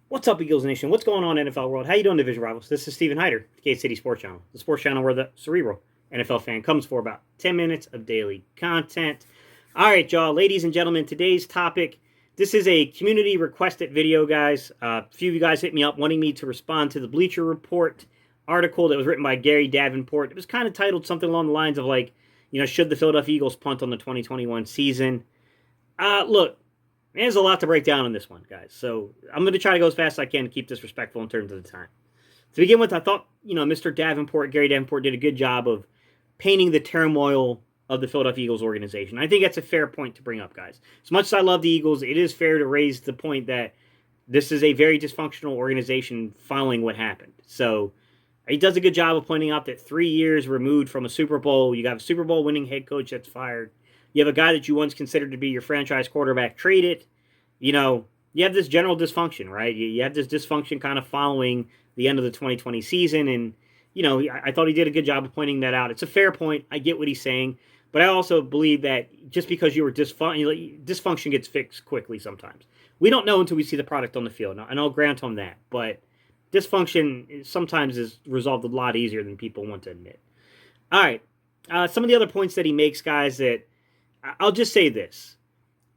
What's up, Eagles Nation? What's going on, NFL world? How you doing, Division Rivals? This is Stephen Hyder, the Gate City Sports Channel, the sports channel where the cerebral NFL fan comes for about 10 minutes of daily content. All right, y'all, ladies and gentlemen, today's topic, this is a community-requested video, guys. A few of you guys hit me up wanting me to respond to the Bleacher Report article that was written by Gary Davenport. It was kind of titled something along the lines of, like, should the Philadelphia Eagles punt on the 2021 season? Look, there's a lot to break down on this one, guys. So I'm going to try to go as fast as I can to keep this respectful in terms of the time. To begin with, I thought, Mr. Davenport, Gary Davenport, did a good job of painting the turmoil of the Philadelphia Eagles organization. I think that's a fair point to bring up, guys. As much as I love the Eagles, it is fair to raise the point that this is a very dysfunctional organization following what happened. So he does a good job of pointing out that 3 years removed from a Super Bowl, you got a Super Bowl winning head coach that's fired. You have a guy that you once considered to be your franchise quarterback traded. You have this general dysfunction, right? You have this dysfunction kind of following the end of the 2020 season. And, I thought he did a good job of pointing that out. It's a fair point. I get what he's saying. But I also believe that just because you were dysfunction gets fixed quickly sometimes. We don't know until we see the product on the field. And I'll grant him that. But dysfunction sometimes is resolved a lot easier than people want to admit. All right. Some of the other points that he makes, guys, that I'll just say this.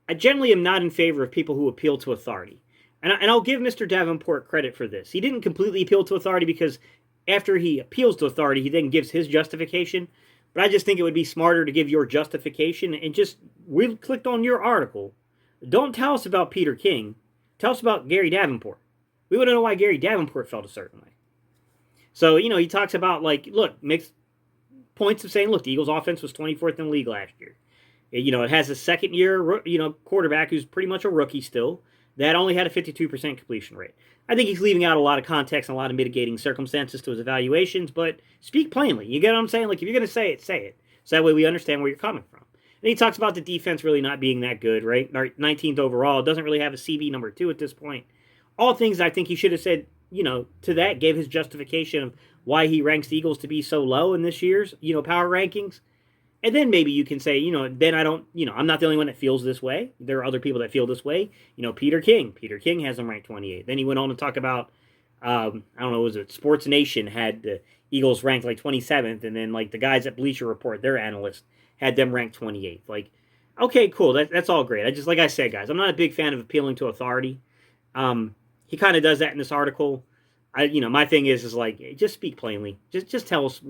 I generally am not in favor of people who appeal to authority. And I'll give Mr. Davenport credit for this. He didn't completely appeal to authority because after he appeals to authority, he then gives his justification. But I just think it would be smarter to give your justification and just, we clicked on your article. Don't tell us about Peter King. Tell us about Gary Davenport. We want to know why Gary Davenport felt a certain way. So, he talks about, makes points of saying, look, the Eagles offense was 24th in the league last year. It has a second-year, quarterback who's pretty much a rookie still that only had a 52% completion rate. I think he's leaving out a lot of context and a lot of mitigating circumstances to his evaluations, but speak plainly. You get what I'm saying? Like, if you're going to say it, say it. So that way we understand where you're coming from. And he talks about the defense really not being that good, right? 19th overall. Doesn't really have a CB number 2 at this point. All things I think he should have said, to that, gave his justification of why he ranks the Eagles to be so low in this year's, power rankings. And then maybe you can say, then I don't, I'm not the only one that feels this way. There are other people that feel this way. Peter King. Peter King has them ranked 28. Then he went on to talk about, I don't know, was it Sports Nation had the Eagles ranked like 27th. And then like the guys at Bleacher Report, their analyst, had them ranked 28th. Like, okay, cool. That's all great. Like I said, guys, I'm not a big fan of appealing to authority. He kind of does that in this article. My thing is like, just speak plainly. Just tell us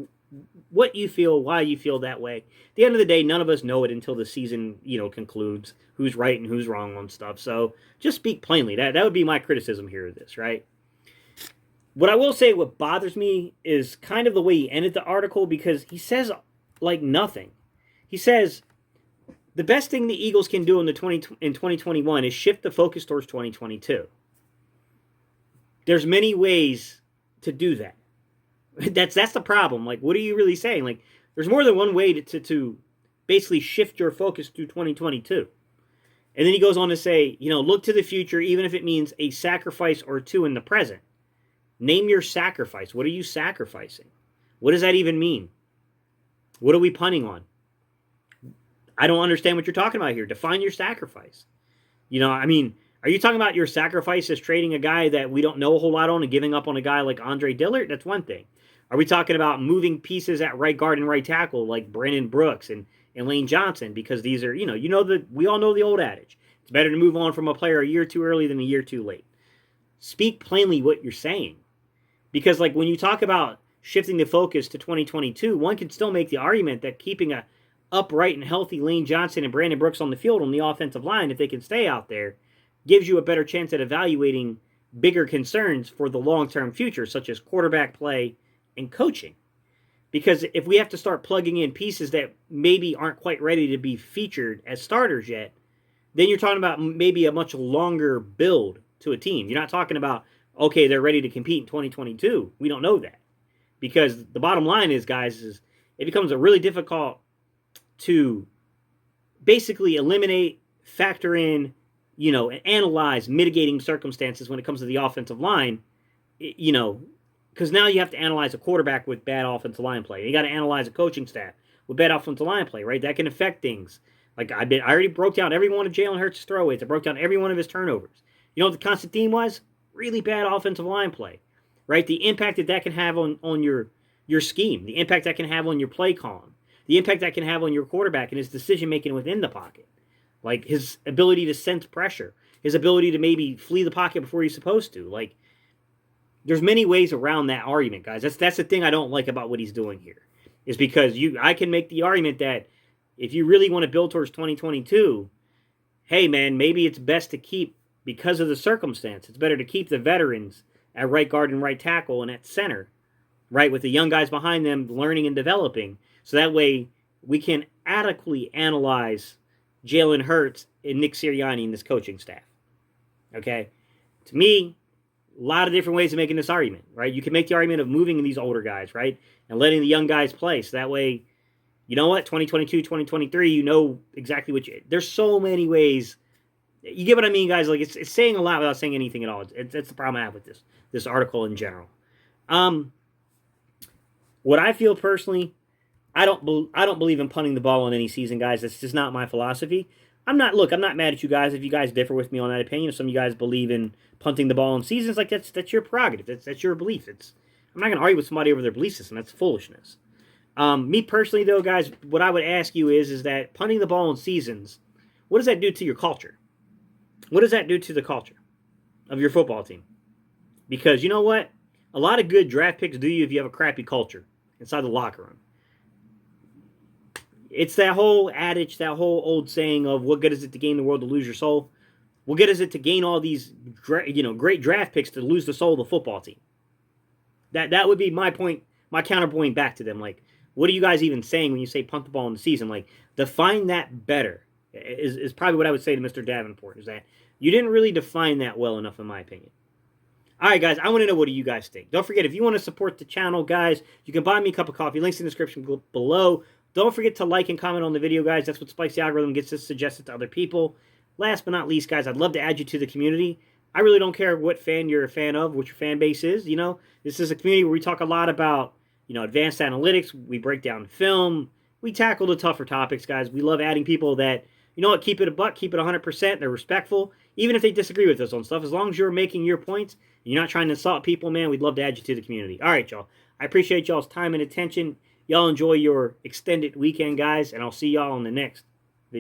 what you feel, why you feel that way. At the end of the day, none of us know it until the season, concludes, who's right and who's wrong on stuff. So just speak plainly. That would be my criticism here of this, right? What I will say, what bothers me is kind of the way he ended the article, because he says like nothing. He says the best thing the Eagles can do in 2021 is shift the focus towards 2022. There's many ways to do that. That's the problem. Like, what are you really saying? Like, there's more than one way to basically shift your focus to 2022. And then he goes on to say, look to the future, even if it means a sacrifice or two in the present. Name your sacrifice. What are you sacrificing? What does that even mean? What are we punting on? I don't understand what you're talking about here. Define your sacrifice. Are you talking about your sacrifice as trading a guy that we don't know a whole lot on and giving up on a guy like Andre Dillard? That's one thing. Are we talking about moving pieces at right guard and right tackle like Brandon Brooks and Lane Johnson? Because these are, we all know the old adage. It's better to move on from a player a year too early than a year too late. Speak plainly what you're saying. Because like when you talk about shifting the focus to 2022, one can still make the argument that keeping a upright and healthy Lane Johnson and Brandon Brooks on the field on the offensive line, if they can stay out there, gives you a better chance at evaluating bigger concerns for the long-term future, such as quarterback play and coaching. Because if we have to start plugging in pieces that maybe aren't quite ready to be featured as starters yet, then you're talking about maybe a much longer build to a team. You're not talking about, okay, they're ready to compete in 2022. We don't know that. Because the bottom line is, guys, is it becomes a really difficult to basically eliminate, factor in, and analyze mitigating circumstances when it comes to the offensive line, because now you have to analyze a quarterback with bad offensive line play. You got to analyze a coaching staff with bad offensive line play, right? That can affect things. Like I already broke down every one of Jalen Hurts' throwaways. I broke down every one of his turnovers. You know what the constant theme was? really bad offensive line play, right? The impact that can have on your scheme, the impact that can have on your play calling, the impact that can have on your quarterback and his decision making within the pocket, like his ability to sense pressure, his ability to maybe flee the pocket before he's supposed to. Like, there's many ways around that argument, guys. That's the thing I don't like about what he's doing here, is because I can make the argument that if you really want to build towards 2022, hey man, maybe it's best to keep, because of the circumstance, it's better to keep the veterans at right guard and right tackle and at center, right, with the young guys behind them learning and developing, so that way we can adequately analyze Jalen Hurts and Nick Sirianni and this coaching staff. Okay? To me, a lot of different ways of making this argument, right? You can make the argument of moving these older guys, right, and letting the young guys play, so that way, you know what, 2022, 2023, you know exactly what you... There's so many ways. You get what I mean, guys? Like, it's saying a lot without saying anything at all. It's the problem I have with this article in general. What I feel personally, I don't believe in punting the ball in any season, guys. That's just not my philosophy. I'm not mad at you guys if you guys differ with me on that opinion. If some of you guys believe in punting the ball in seasons, like that's your prerogative. That's your belief. I'm not going to argue with somebody over their belief system. That's foolishness. Me personally, though, guys, what I would ask you is that punting the ball in seasons, what does that do to your culture? What does that do to the culture of your football team? Because you know what? A lot of good draft picks do you if you have a crappy culture inside the locker room. It's that whole adage, that whole old saying of what good is it to gain the world to lose your soul? What good is it to gain all these great draft picks to lose the soul of the football team? That would be my point, my counterpoint back to them. Like, what are you guys even saying when you say punt the ball in the season? Like, define that better is probably what I would say to Mr. Davenport, is that you didn't really define that well enough, in my opinion. All right, guys, I want to know, what do you guys think? Don't forget, if you want to support the channel, guys, you can buy me a cup of coffee. Links in the description below. Don't forget to like and comment on the video, guys. That's what spikes the algorithm, gets this suggested to other people. Last but not least, guys, I'd love to add you to the community. I really don't care what fan you're a fan of, what your fan base is. This is a community where we talk a lot about, advanced analytics. We break down film. We tackle the tougher topics, guys. We love adding people that, keep it a buck, keep it 100%. They're respectful, even if they disagree with us on stuff. As long as you're making your points and you're not trying to insult people, man, we'd love to add you to the community. All right, y'all. I appreciate y'all's time and attention. Y'all enjoy your extended weekend, guys, and I'll see y'all on the next